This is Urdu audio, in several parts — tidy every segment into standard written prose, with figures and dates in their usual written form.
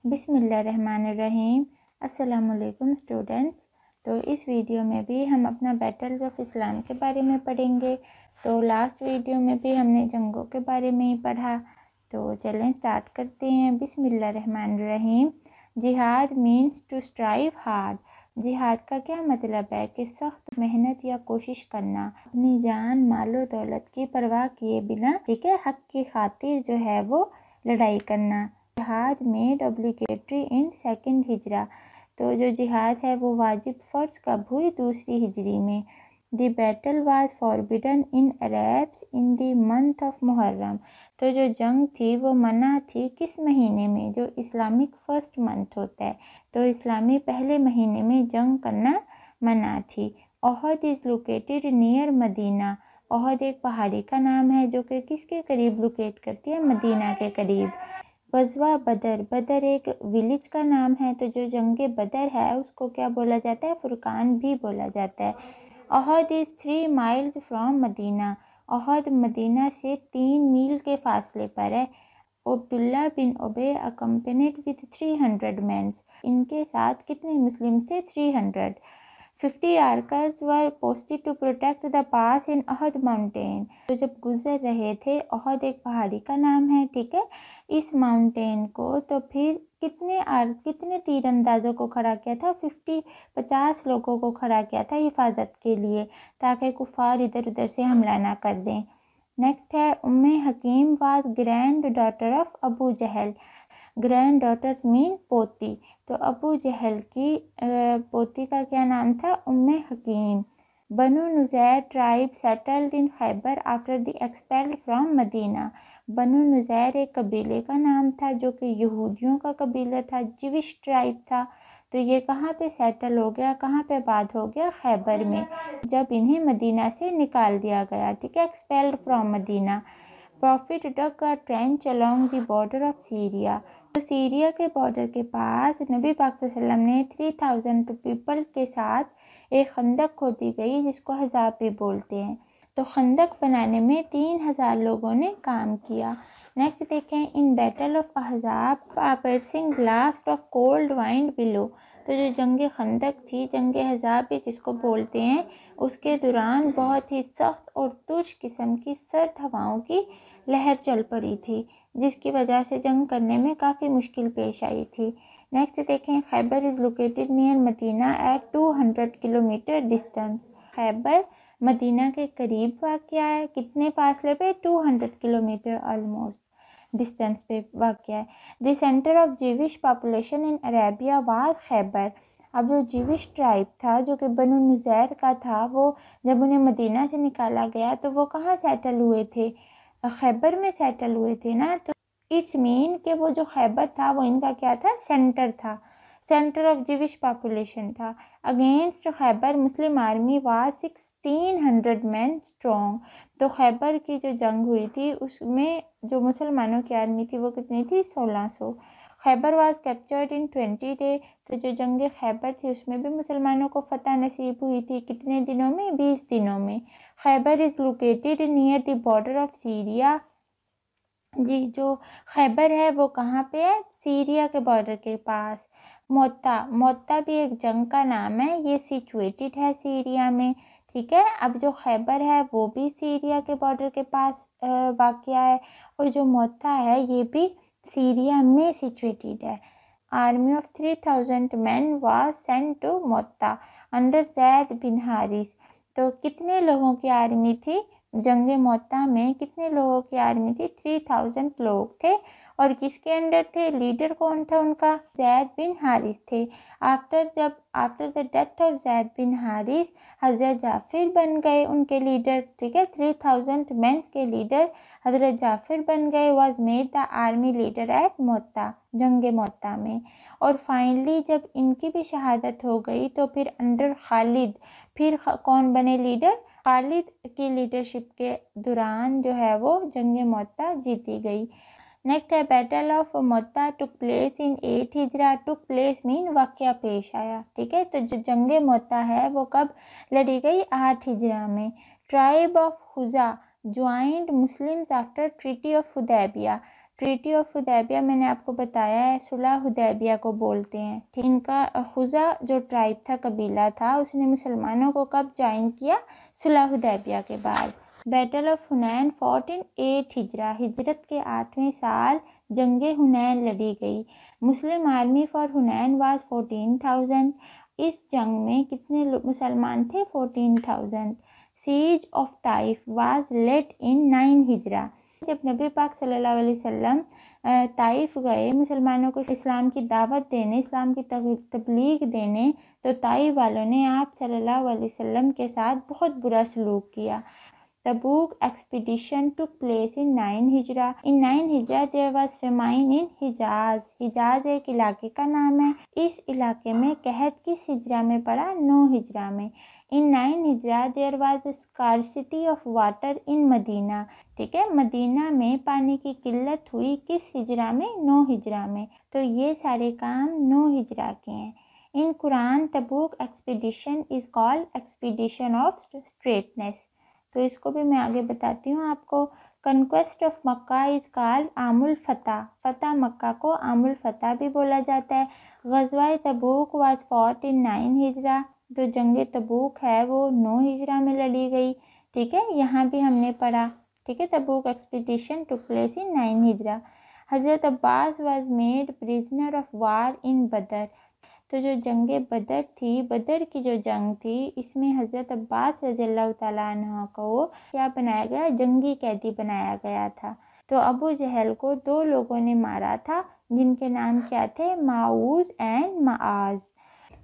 بسم اللہ الرحمن الرحیم۔ السلام علیکم اسٹوڈنٹس۔ تو اس ویڈیو میں بھی ہم اپنا بیٹلز آف اسلام کے بارے میں پڑھیں گے۔ تو لاسٹ ویڈیو میں بھی ہم نے جنگوں کے بارے میں ہی پڑھا، تو چلیں سٹارٹ کرتے ہیں۔ بسم اللہ الرحمن الرحیم۔ جہاد مینس ٹو اسٹرائیو ہارڈ۔ جہاد کا کیا مطلب ہے کہ سخت محنت یا کوشش کرنا، اپنی جان مال و دولت کی پرواہ کیے بنا حق کی خاطر جو ہے وہ لڑائی کرنا۔ جہاد میڈ obligatory in second ہجرہ، تو جو جہاد ہے وہ واجب فرض کب ہوئی؟ دوسری ہجری میں۔ The battle was forbidden in Arabs in the month of Muharram, تو جو جنگ تھی وہ منع تھی کس مہینے میں؟ جو اسلامک فرسٹ منتھ ہوتا ہے، تو اسلامی پہلے مہینے میں جنگ کرنا منع تھی۔ احد از located near مدینہ۔ احد ایک پہاڑی کا نام ہے جو کہ کس کے قریب لوکیٹ کرتی ہے؟ مدینہ کے قریب۔ غزوہ بدر، بدر ایک ولیج کا نام ہے، تو جو جنگ بدر ہے اس کو کیا بولا جاتا ہے؟ فرقان بھی بولا جاتا ہے۔ احد از 3 miles from مدینہ۔ احد مدینہ سے 3 میل کے فاصلے پر ہے۔ عبداللہ بن ابی accompanied with 300 men، ان کے ساتھ کتنے مسلم تھے؟ 300۔ 50 archers were posted to protect the pass in Uhud mountain، تو جب گزر رہے تھے، احد ایک پہاڑی کا نام ہے، ٹھیک ہے، اس ماؤنٹین کو، تو پھر کتنے تیر اندازوں کو کھڑا کیا تھا؟ 50 لوگوں کو کھڑا کیا تھا حفاظت کے لیے، تاکہ کفار ادھر ادھر سے حملہ نہ کر دیں۔ نیکسٹ ہے Umm Hakim was grand daughter of Abu Jahl. Grand daughter مین پوتی، تو ابو جہل کی پوتی کا کیا نام تھا؟ Umm Hakim. Banu Nazir tribe settled in Khaybar after the expelled from Medina. Banu Nazir ایک قبیلے کا نام تھا جو کہ یہودیوں کا قبیلہ تھا، جوش ٹرائب تھا، تو یہ کہاں پہ سیٹل ہو گیا؟ کہاں پہ آباد ہو گیا؟ خیبر میں، جب انہیں مدینہ سے نکال دیا گیا، ٹھیک ہے، expelled from Medina. Prophet dug a trench along the border of Syria, تو سیریا کے بارڈر کے پاس نبی پاک صلی اللہ علیہ وسلم نے 3000 پیپل کے ساتھ ایک خندق کھودی گئی جس کو حزاب بھی بولتے ہیں، تو خندق بنانے میں 3000 لوگوں نے کام کیا۔ نیکسٹ دیکھیں، in battle of Ahzab piercing blast of cold wind blow, تو جو جنگ خندق تھی، جنگ احزاب بھی جس کو بولتے ہیں، اس کے دوران بہت ہی سخت اور ترش قسم کی سرد ہواؤں کی لہر چل پڑی تھی، جس کی وجہ سے جنگ کرنے میں کافی مشکل پیش آئی تھی۔ نیکسٹ دیکھیں، Khaybar is located near Medina at 200 kilometre distance. Khaybar Medina کے قریب واقع ہے، کتنے فاصلے پہ؟ 200 کلومیٹر آلموسٹ ڈسٹینس پہ واقع ہے۔ The centre of Jewish population in Arabia was Khaybar. اب جو جیوش ٹرائب تھا جو کہ بنو نذیر کا تھا، وہ جب انہیں مدینہ سے نکالا گیا تو وہ کہاں سیٹل ہوئے تھے؟ خیبر میں سیٹل ہوئے تھے نا، تو اٹس مین کہ وہ جو خیبر تھا وہ ان کا کیا تھا؟ سینٹر تھا، سینٹر آف جیوش پاپولیشن تھا۔ Against Khaybar Muslim army was 1600 men strong, تو خیبر کی جو جنگ ہوئی تھی اس میں جو مسلمانوں کی آرمی تھی وہ کتنی تھی؟ 1600۔ خیبر واز کیپچرڈ ان 20 ڈے، تو جو جنگ خیبر تھی اس میں بھی مسلمانوں کو فتح نصیب ہوئی تھی، کتنے دنوں میں؟ 20 دنوں میں۔ Khaybar is located near the border of Syria, جی جو خیبر ہے وہ کہاں پہ ہے؟ سیریا کے بارڈر کے پاس۔ موتا بھی ایک جنگ کا نام ہے، یہ سچویٹڈ ہے سیریا میں، ٹھیک ہے۔ اب جو خیبر ہے وہ بھی سیریا کے بارڈر کے پاس واقع ہے، اور جو موتا ہے یہ بھی سیریا میں سچویٹڈ ہے۔ Army of 3000 men was sent to Mutah under Zaid bin Harith, تو کتنے لوگوں کی آرمی تھی؟ جنگ موتا میں کتنے لوگوں کی آرمی تھی؟ 3000 لوگ تھے، اور کس کے انڈر تھے؟ لیڈر کون تھا ان کا؟ زید بن حارث تھے۔ After the death of Zaid bin Haris, حضرت جعفر بن گئے ان کے لیڈر، ٹھیک ہے، 3000 مین کے لیڈر حضرت جعفر بن گئے۔ Was made the army leader at Mutah, جنگ موتا میں۔ اور فائنلی جب ان کی بھی شہادت ہو گئی تو پھر انڈر خالد، پھر کون بنے لیڈر؟ خالد کی لیڈرشپ کے دوران جو ہے وہ جنگ موتا جیتی گئی۔ نیکسٹ ہے بیٹل آف موتا ٹک پلیس ان 8 ہجرہ۔ ٹک پلیس مین واقعہ پیش آیا، ٹھیک ہے، تو جو جنگ موتا ہے وہ کب لڑی گئی؟ 8 ہجرہ میں۔ Tribe of Khuza joined Muslims after treaty of Hudaybiyyah, treaty of Hudaybiyyah میں نے آپ کو بتایا ہے صلح حدیبیہ کو بولتے ہیں. ان کا خزا جو ٹرائب تھا، قبیلہ تھا، اس نے مسلمانوں کو کب جوائن کیا؟ صلح حدیبیہ کے بعد. بیٹل آف حنین 1408 ہجرہ، ہجرت کے 8ویں سال جنگ حنین لڑی گئی. مسلم آرمی فار حنین واز 14,000. اس جنگ میں کتنے مسلمان تھے؟ 14,000. سیج of Taif was lead in 9 ہجرہ. جب نبی پاک صلی اللہ علیہ وسلم طائف گئے مسلمانوں کو اسلام کی دعوت دینے، اسلام کی تبلیغ دینے، تو طائف والوں نے آپ صلی اللہ علیہ وسلم کے ساتھ بہت برا سلوک کیا. Tabuk expedition took place in 9 Hijra. In 9 Hijra there was famine in Hijaz. Hijaz ایک علاقے کا نام ہے. اس علاقے میں قحط کس ہجرہ میں پڑا؟ 9 ہجرہ میں. In 9 Hijra there was scarcity of water in Medina. ٹھیک ہے، مدینہ میں پانی کی قلت ہوئی کس ہجرہ میں؟ 9 ہجرہ میں. تو یہ سارے کام 9 ہجرہ کے ہیں. In Quran Tabuk expedition is called expedition of straitness. تو اس کو بھی میں آگے بتاتی ہوں آپ کو. Conquest of Mecca is called عام الفتح. فتح مکہ کو عام الفتح بھی بولا جاتا ہے. غزوہ تبوک واز فوٹ ان 9 ہجرہ. جو جنگ تبوک ہے وہ 9 ہجرہ میں لڑی گئی. ٹھیک ہے، یہاں بھی ہم نے پڑھا. ٹھیک ہے، تبوک expedition took place in 9 Hijra. حضرت Abbas was made prisoner of war in Badr. تو جو جنگ بدر تھی، بدر کی جو جنگ تھی، اس میں حضرت عباس رضی اللہ تعالیٰ عنہ کو کیا بنایا گیا؟ جنگی قیدی بنایا گیا تھا. تو ابو جہل کو 2 لوگوں نے مارا تھا جن کے نام کیا تھے؟ Muawwidh and Muadh.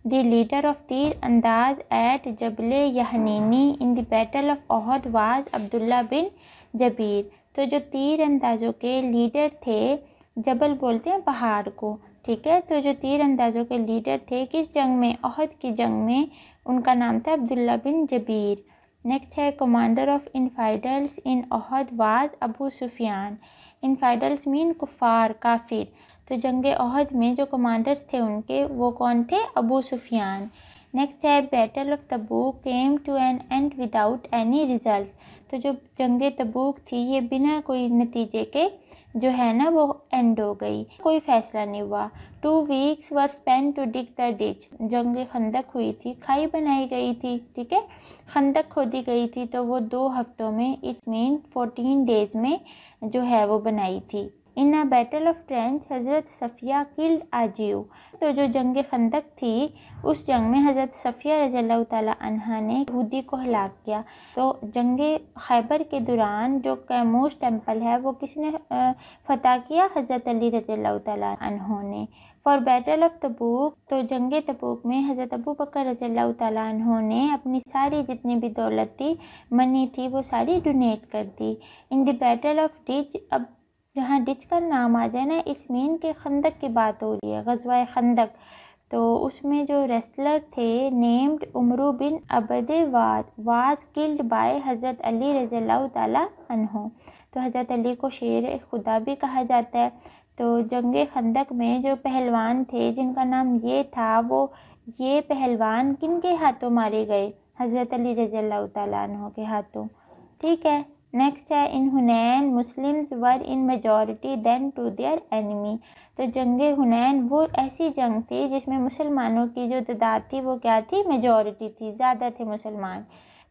The leader of تیر انداز ایٹ جبل یحنینی in the battle of Uhud was Abdullah bin Jubair. تو جو تیر اندازوں کے لیڈر تھے، جبل بولتے ہیں پہاڑ کو. ٹھیک ہے، تو جو تیر اندازوں کے لیڈر تھے کس جنگ میں؟ احد کی جنگ میں. ان کا نام تھا عبداللہ بن جبیر. نیکسٹ ہے commander of infidels in Uhud was Abu Sufyan. Infidels mean کفار، کافر. تو جنگ احد میں جو کمانڈرز تھے ان کے، وہ کون تھے؟ Abu Sufyan. نیکسٹ ہے battle of Tabuk came to an end without any result. تو جو جنگ تبوک تھی یہ بنا کوئی نتیجے کے جو ہے نا وہ اینڈ ہو گئی، کوئی فیصلہ نہیں ہوا. 2 weeks were spent to dig the ditch. جنگ خندق ہوئی تھی، کھائی بنائی گئی تھی. ٹھیک ہے، خندق کھودی گئی تھی تو وہ 2 ہفتوں میں، اٹ مین 14 days میں جو ہے وہ بنائی تھی. ان بیٹل آف ٹرینچ حضرت صفیہ کلڈ آجیو. تو جو جنگ خندق تھی اس جنگ میں حضرت صفیہ رضی اللہ تعالیٰ عنہ نے یہودی کو ہلاک کیا. تو جنگ خیبر کے دوران جو کیموش ٹیمپل ہے وہ کس نے فتح کیا؟ حضرت علی رضی اللہ تعالیٰ عنہ نے. فار بیٹل آف تبوک، تو جنگ تبوک میں حضرت ابو بکر رضی اللہ تعالیٰ عنہ نے اپنی ساری جتنی بھی دولت تھی، منی تھی، وہ ساری ڈونیٹ کر دی. ان دی بیٹل آف ڈچ، اب جہاں ڈچ کا نام آ جائے نا، اس مین کے خندق کی بات ہو رہی ہے، غزوہ خندق. تو اس میں جو ریسلر تھے named Amr bin Abdul was killed by حضرت علی رضی اللہ تعالیٰ عنہ. تو حضرت علی کو شیر خدا بھی کہا جاتا ہے. تو جنگ خندق میں جو پہلوان تھے جن کا نام یہ تھا، وہ یہ پہلوان کن کے ہاتھوں مارے گئے؟ حضرت علی رضی اللہ تعالیٰ عنہ کے ہاتھوں. ٹھیک ہے، نیکسٹ ہے in Hunain Muslims were in majority than to their enemy. تو جنگ حنین وہ ایسی جنگ تھی جس میں مسلمانوں کی جو تعداد تھی وہ کیا تھی؟ میجورٹی تھی، زیادہ تھے مسلمان.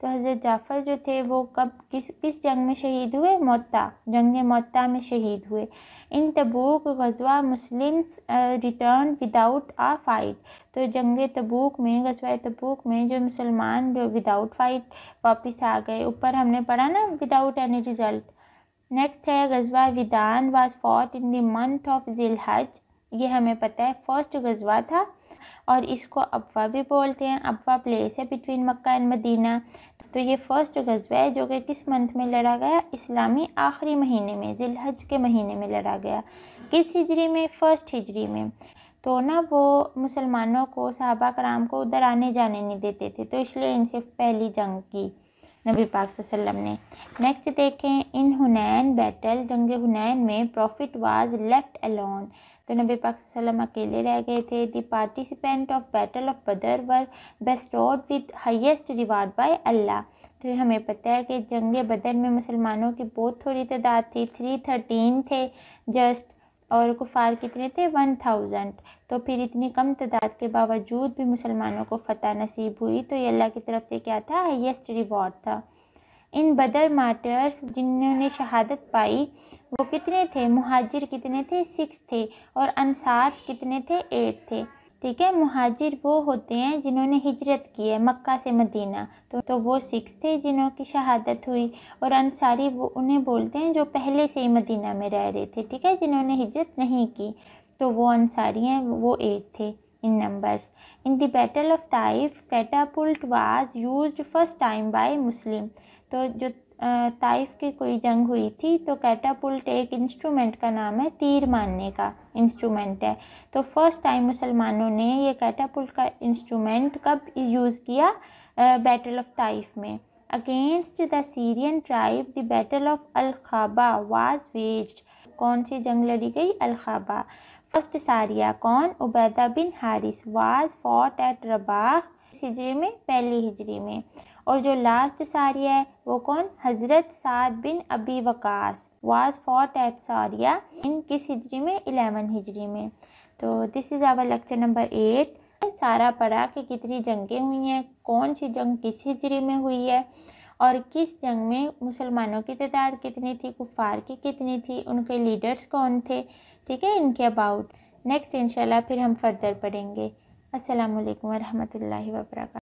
تو حضرت جعفر جو تھے وہ کب کس جنگ میں شہید ہوئے؟ موتا، جنگ موتا میں شہید ہوئے. ان تبوک غزوہ مسلمز ریٹرن وداؤٹ آ فائٹ. تو جنگ تبوک میں، غزوہ تبوک میں جو مسلمان جو وداؤٹ فائٹ واپس آ گئے. اوپر ہم نے پڑھا نا وداؤٹ اینی ریزلٹ. نیکسٹ ہے غزوہ Waddan was fought in the month of ذی الحج. یہ ہمیں پتہ ہے فرسٹ غزوہ تھا اور اس کو ابوا بھی بولتے ہیں. ابوا پلیس ہے بٹوین مکہ اینڈ مدینہ. تو یہ فرسٹ غزوہ ہے جو کہ کس منتھ میں لڑا گیا؟ اسلامی آخری مہینے میں، ذی الحج کے مہینے میں لڑا گیا. کس ہجری میں؟ فرسٹ ہجری میں. تو نا وہ مسلمانوں کو، صحابہ کرام کو ادھر آنے جانے نہیں دیتے تھے، تو اس لیے ان سے پہلی جنگ کی نبی پاک صلی اللہ علیہ وسلم نے. نیکسٹ دیکھیں ان حنین بیٹل، جنگ حنین میں پروفٹ واز لیفٹ الون. تو نبی پاک صلی اللہ علیہ وسلم اکیلے رہ گئے تھے. The participant of battle of Badr were bestowed with highest reward by Allah. تو ہمیں پتہ ہے کہ جنگ بدر میں مسلمانوں کی بہت تھوڑی تعداد تھی، 313 تھے جسٹ، اور کفار کتنے تھے 1000۔ تو پھر اتنی کم تعداد کے باوجود بھی مسلمانوں کو فتح نصیب ہوئی، تو یہ اللہ کی طرف سے کیا تھا؟ ہائیسٹ ریوارڈ تھا۔ ان بدر مارٹرز جنہوں نے شہادت پائی وہ کتنے تھے؟ مہاجر کتنے تھے؟ 6 تھے، اور انصار کتنے تھے؟ 8 تھے۔ ٹھیک ہے، مہاجر وہ ہوتے ہیں جنہوں نے ہجرت کی ہے مکہ سے مدینہ، تو وہ 6 تھے جنہوں کی شہادت ہوئی، اور انصاری وہ انہیں بولتے ہیں جو پہلے سے ہی مدینہ میں رہ رہے تھے، ٹھیک ہے، جنہوں نے ہجرت نہیں کی، تو وہ انصاری ہیں، وہ 8 تھے in numbers. In the battle of Taif catapult was used first time by Muslim. تو جو طائف کی کوئی جنگ ہوئی تھی تو کیٹاپلٹ ایک انسٹرومنٹ کا نام ہے، تیر مارنے کا انسٹرومنٹ ہے، تو فرسٹ ٹائم مسلمانوں نے یہ کیٹاپلٹ کا انسٹرومنٹ کب یوز کیا؟ بیٹل آف طائف میں۔ Against the Syrian tribe the battle of Al-Khabah was waged. کون سی جنگ لڑی گئی؟ الخابہ۔ فرسٹ ساریہ کون؟ Ubaidah bin Harith was fought at Rabigh, ہجری میں، پہلی ہجری میں۔ اور جو لاسٹ ساریہ ہے وہ کون؟ حضرت سعد بن ابی وقاص واز فوٹ ایٹ ساریہ ان کس ہجری میں؟ 11 ہجری میں۔ تو دس از آور لیکچر نمبر 8۔ سارا پڑھا کہ کتنی جنگیں ہوئی ہیں، کون سی جنگ کس ہجری میں ہوئی ہے، اور کس جنگ میں مسلمانوں کی تعداد کتنی تھی، کفار کی کتنی تھی، ان کے لیڈرز کون تھے، ٹھیک ہے، ان کے اباؤٹ۔ نیکسٹ انشاءاللہ پھر ہم فردر پڑھیں گے۔ السلام علیکم ورحمۃ اللہ وبرکاتہ۔